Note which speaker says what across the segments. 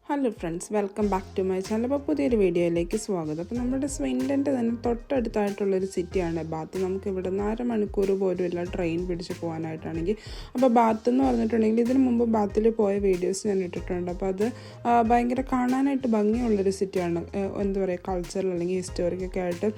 Speaker 1: Hello friends, welcome back to my channel. അപ്പോൾ പുതിയൊരു വീഡിയോയിലേക്ക് സ്വാഗതം. അപ്പോൾ നമ്മുടെ സ്വീഡൻ്റെ തന്നെ തൊട്ടടുത്തായിട്ടുള്ളൊരു സിറ്റിയാണ് ബാത്ത്. നമുക്ക് ഇവിടെ നിന്ന് 1/2 മണിക്കൂർ പോലും ഇല്ല ട്രെയിൻ പിടിച്ച് പോകാനായിട്ടാണെങ്കിൽ. അപ്പോൾ ബാത്ത് എന്ന് പറഞ്ഞിട്ടുണ്ടെങ്കിൽ ഇതിന് മുമ്പ് ബാത്തിൽ പോയ വീഡിയോസ് ഞാൻ ഇട്ടിട്ടുണ്ട്. അപ്പോൾ അത് ഭയങ്കര കാണാനായിട്ട് ഭംഗിയുള്ളൊരു സിറ്റിയാണ്. എന്താ പറയുക, കൾച്ചറൽ അല്ലെങ്കിൽ ഹിസ്റ്റോറിക്കൊക്കെ ആയിട്ട്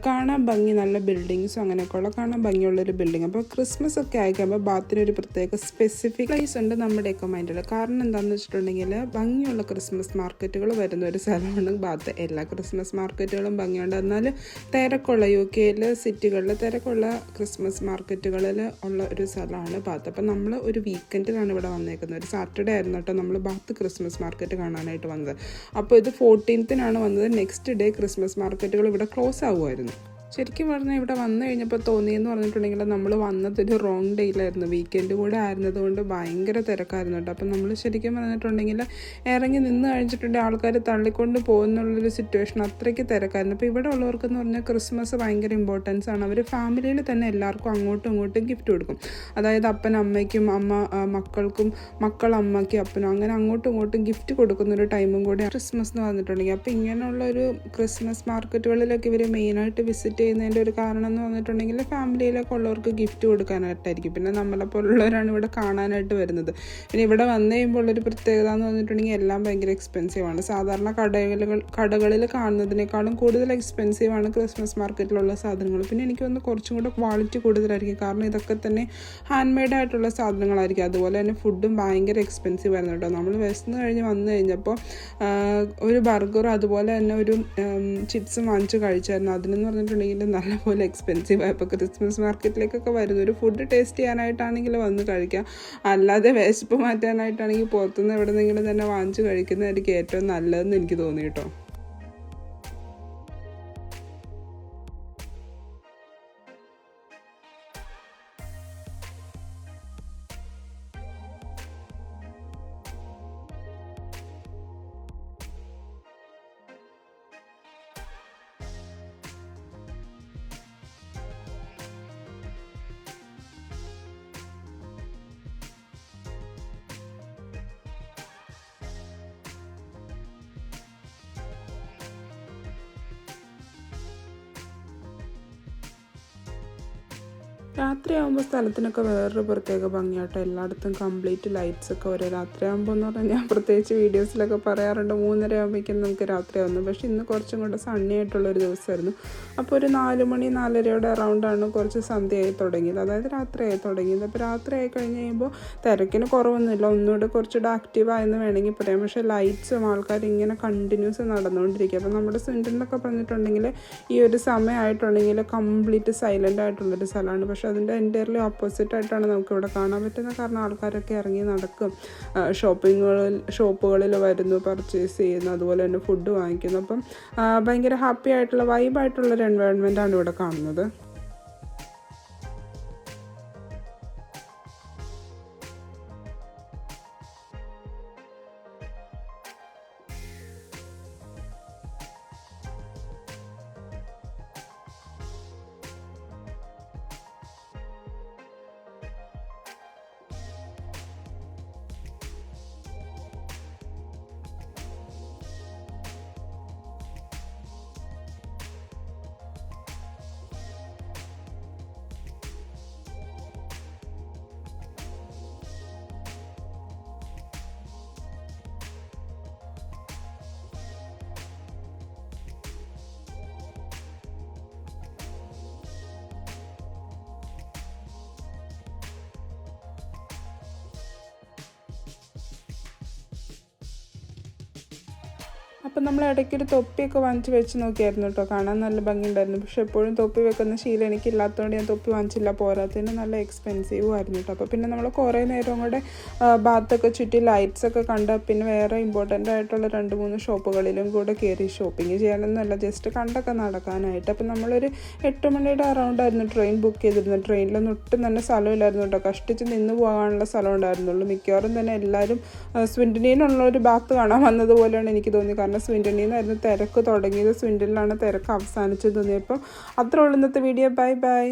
Speaker 1: കാണാൻ ഭംഗി, നല്ല ബിൽഡിങ്സും അങ്ങനെയൊക്കെയുള്ള കാണാൻ ഭംഗിയുള്ളൊരു ബിൽഡിങ്. അപ്പോൾ ക്രിസ്മസ് ഒക്കെ ആയിക്കുമ്പോൾ ബാത്തിനൊരു പ്രത്യേക സ്പെസിഫിക് പ്ലേസ് ഉണ്ട് നമ്മുടെയൊക്കെ മൈൻഡിൽ. കാരണം എന്താണെന്ന് വെച്ചിട്ടുണ്ടെങ്കിൽ ഭംഗിയുള്ള ക്രിസ്മസ് മാർക്കറ്റുകൾ വരുന്ന ഒരു സ്ഥലമാണ് ബാത്ത്. എല്ലാ ക്രിസ്മസ് മാർക്കറ്റുകളും ഭംഗിയുണ്ട്, എന്നാൽ തിരക്കുള്ള UK സിറ്റികളിൽ തിരക്കുള്ള ക്രിസ്മസ് മാർക്കറ്റുകളിൽ ഉള്ള ഒരു സ്ഥലമാണ് ബാത്ത്. അപ്പം നമ്മൾ ഒരു വീക്കെൻഡിലാണ് ഇവിടെ വന്നേക്കുന്നത്. ഒരു സാറ്റർഡേ ആയിരുന്നു കേട്ടോ നമ്മൾ ബാത്ത് ക്രിസ്മസ് മാർക്കറ്റ് കാണാനായിട്ട് വന്നത്. അപ്പോൾ ഇത് 14th വന്നത്. നെക്സ്റ്റ് ഡേ ക്രിസ്മസ് മാർക്കറ്റുകൾ ഇവിടെ ക്ലോസ് ആകുമായിരുന്നു. ശരിക്കും പറഞ്ഞാൽ ഇവിടെ വന്നു കഴിഞ്ഞപ്പോൾ തോന്നിയെന്ന് പറഞ്ഞിട്ടുണ്ടെങ്കിൽ നമ്മൾ വന്നതൊരു റോങ് ഡേയിലായിരുന്നു. വീക്കെൻഡ് കൂടെ ആയിരുന്നതുകൊണ്ട് ഭയങ്കര തിരക്കായിരുന്നു കേട്ടോ. അപ്പം നമ്മൾ ശരിക്കും പറഞ്ഞിട്ടുണ്ടെങ്കിൽ ഇറങ്ങി നിന്ന് കഴിഞ്ഞിട്ടുണ്ടെങ്കിൽ ആൾക്കാർ തള്ളിക്കൊണ്ട് പോകുന്നുള്ളൊരു സിറ്റുവേഷൻ, അത്രയ്ക്ക് തിരക്കായിരുന്നു. അപ്പോൾ ഇവിടെ ഉള്ളവർക്കെന്ന് പറഞ്ഞാൽ ക്രിസ്മസ് ഭയങ്കര ഇമ്പോർട്ടൻസ് ആണ്. അവർ ഫാമിലിയിൽ തന്നെ എല്ലാവർക്കും അങ്ങോട്ടും ഇങ്ങോട്ടും ഗിഫ്റ്റ് കൊടുക്കും. അതായത് അപ്പൻ അമ്മയ്ക്കും, അമ്മ മക്കൾക്കും, മക്കൾ അമ്മയ്ക്കും അപ്പനും, അങ്ങനെ അങ്ങോട്ടും ഇങ്ങോട്ടും ഗിഫ്റ്റ് കൊടുക്കുന്നൊരു ടൈമും കൂടെ ക്രിസ്മസ് എന്ന് പറഞ്ഞിട്ടുണ്ടെങ്കിൽ. അപ്പോൾ ഇങ്ങനെയുള്ളൊരു ക്രിസ്മസ് മാർക്കറ്റുകളിലൊക്കെ ഇവർ മെയിനായിട്ട് വിസിറ്റ് ചെയ്യുന്നതിൻ്റെ ഒരു കാരണം എന്ന് പറഞ്ഞിട്ടുണ്ടെങ്കിൽ ഫാമിലിയിലൊക്കെ ഉള്ളവർക്ക് ഗിഫ്റ്റ് കൊടുക്കാനായിട്ടായിരിക്കും. പിന്നെ നമ്മളെപ്പോലുള്ളവരാണ് ഇവിടെ കാണാനായിട്ട് വരുന്നത്. പിന്നെ ഇവിടെ വന്നു കഴിയുമ്പോൾ ഉള്ളൊരു പ്രത്യേകത എന്ന് പറഞ്ഞിട്ടുണ്ടെങ്കിൽ എല്ലാം ഭയങ്കര എക്സ്പെൻസീവാണ്. സാധാരണ കടകളിൽ കാണുന്നതിനേക്കാളും കൂടുതൽ എക്സ്പെൻസീവാണ് ക്രിസ്മസ് മാർക്കറ്റിലുള്ള സാധനങ്ങൾ. പിന്നെ എനിക്ക് തോന്നുന്നു കുറച്ചും കൂടെ ക്വാളിറ്റി കൂടുതലായിരിക്കും. കാരണം ഇതൊക്കെ തന്നെ ഹാൻഡ് മെയ്ഡ് ആയിട്ടുള്ള സാധനങ്ങളായിരിക്കും. അതുപോലെ തന്നെ ഫുഡും ഭയങ്കര എക്സ്പെൻസീവ് ആയിരുന്നു കേട്ടോ. നമ്മൾ വിശന്ന് കഴിഞ്ഞ് വന്നു കഴിഞ്ഞപ്പോൾ ഒരു ബർഗറും അതുപോലെ തന്നെ ഒരു ചിപ്സും വാങ്ങിച്ച് കഴിച്ചായിരുന്നു. അതിനെന്ന് പറഞ്ഞിട്ടുണ്ടെങ്കിൽ നല്ലപോലെ എക്സ്പെൻസീവ് ആയപ്പോൾ ക്രിസ്മസ് മാർക്കറ്റിലേക്കൊക്കെ വരുന്ന ഒരു ഫുഡ് ടേസ്റ്റ് ചെയ്യാനായിട്ടാണെങ്കിൽ വന്ന് കഴിക്കാം. അല്ലാതെ വിശപ്പ് മാറ്റാനായിട്ടാണെങ്കിൽ പുറത്തുനിന്ന് എവിടെന്നെങ്കിലും തന്നെ വാങ്ങിച്ച് കഴിക്കുന്നതായിരിക്കും ഏറ്റവും നല്ലതെന്ന് എനിക്ക് തോന്നി കേട്ടോ. രാത്രിയാകുമ്പോൾ സ്ഥലത്തിനൊക്കെ വേറൊരു പ്രത്യേക ഭംഗിയാട്ടോ. എല്ലായിടത്തും കംപ്ലീറ്റ് ലൈറ്റ്സൊക്കെ വരും. രാത്രിയാകുമ്പോൾ എന്ന് പറഞ്ഞാൽ ഞാൻ പ്രത്യേകിച്ച് വീഡിയോസിലൊക്കെ പറയാറുണ്ട് 3:30 ആകുമ്പോഴേക്കും നമുക്ക് രാത്രിയാവുന്നു. പക്ഷേ ഇന്ന് കുറച്ചും കൂടെ സണ്ണി ആയിട്ടുള്ളൊരു ദിവസമായിരുന്നു. അപ്പോൾ ഒരു 4 മണി 4:30 അറൗണ്ടാണ് കുറച്ച് സന്ധ്യയായി തുടങ്ങിയത്, അതായത് രാത്രിയായി തുടങ്ങിയത്. അപ്പോൾ രാത്രിയായി കഴിഞ്ഞ് കഴിയുമ്പോൾ തിരക്കിന് കുറവൊന്നുമില്ല, ഒന്നുകൂടെ കുറച്ചുകൂടെ ആക്റ്റീവായെന്ന് വേണമെങ്കിൽ പറയാം. പക്ഷേ ലൈറ്റ്സും ആൾക്കാർ ഇങ്ങനെ കണ്ടിന്യൂസ് നടന്നുകൊണ്ടിരിക്കുക. അപ്പോൾ നമ്മുടെ സ്വീഡനിലൊക്കെ പറഞ്ഞിട്ടുണ്ടെങ്കിൽ ഈ ഒരു സമയമായിട്ടുണ്ടെങ്കിൽ കംപ്ലീറ്റ് സൈലൻ്റ് ആയിട്ടുള്ളൊരു സ്ഥലമാണ്. പക്ഷേ അതിൻ്റെ എൻ്റയർലി ഓപ്പോസിറ്റ് ആയിട്ടാണ് നമുക്കിവിടെ കാണാൻ പറ്റുന്നത്. കാരണം ആൾക്കാരൊക്കെ ഇറങ്ങി നടക്കും, ഷോപ്പുകളിൽ വരുന്നു, പർച്ചേസ് ചെയ്യുന്നു, അതുപോലെ തന്നെ ഫുഡ് വാങ്ങിക്കുന്നു. അപ്പം ഭയങ്കര ഹാപ്പി ആയിട്ടുള്ള വൈബായിട്ടുള്ളൊരു എൻവയോൺമെൻറ്റാണ് ഇവിടെ കാണുന്നത്. അപ്പം നമ്മൾ ഇടയ്ക്കൊരു തൊപ്പിയൊക്കെ വാങ്ങിച്ച് വെച്ച് നോക്കിയായിരുന്നു കേട്ടോ. കാണാൻ നല്ല ഭംഗിയുണ്ടായിരുന്നു. പക്ഷെ എപ്പോഴും തൊപ്പി വെക്കുന്ന ശീലം എനിക്കില്ലാത്തതുകൊണ്ട് ഞാൻ തൊപ്പി വാങ്ങിച്ചില്ല. പോരാത്തതിന് നല്ല എക്സ്പെൻസീവും ആയിരുന്നു കേട്ടോ. അപ്പോൾ പിന്നെ നമ്മൾ കുറേ നേരം കൂടെ ബാത്തൊക്കെ ചുറ്റി ലൈറ്റ്സൊക്കെ കണ്ട് പിന്നെ വേറെ ഇമ്പോർട്ടൻ്റ് ആയിട്ടുള്ള 2-3 ഷോപ്പുകളിലും കൂടെ കയറി. ഷോപ്പിംഗ് ചെയ്യാനൊന്നുമല്ല, ജസ്റ്റ് കണ്ടൊക്കെ നടക്കാനായിട്ട്. അപ്പം നമ്മളൊരു 8 മണിയുടെ അറൗണ്ടായിരുന്നു ട്രെയിൻ ബുക്ക് ചെയ്തിരുന്നത്. ട്രെയിനിലൊന്നും ഒട്ടും തന്നെ സ്ഥലമില്ലായിരുന്നു കേട്ടോ. കഷ്ടിച്ച് നിന്ന് പോകാനുള്ള സ്ഥലം ഉണ്ടായിരുന്നുള്ളൂ. മിക്കവാറും തന്നെ എല്ലാവരും സ്വീഡനിലുള്ള ഒരു ബാത്ത് കാണാൻ വന്നതുപോലെയാണ് എനിക്ക് തോന്നി. കാരണം സ്വീഡനിൽ നിന്നായിരുന്നു തിരക്ക് തുടങ്ങിയത്, സ്വീഡനിലാണ് തിരക്ക് അവസാനിച്ചത് തോന്നിയപ്പോൾ. അത്രേ ഉള്ളൂ ഇന്നത്തെ വീഡിയോ. Bye bye.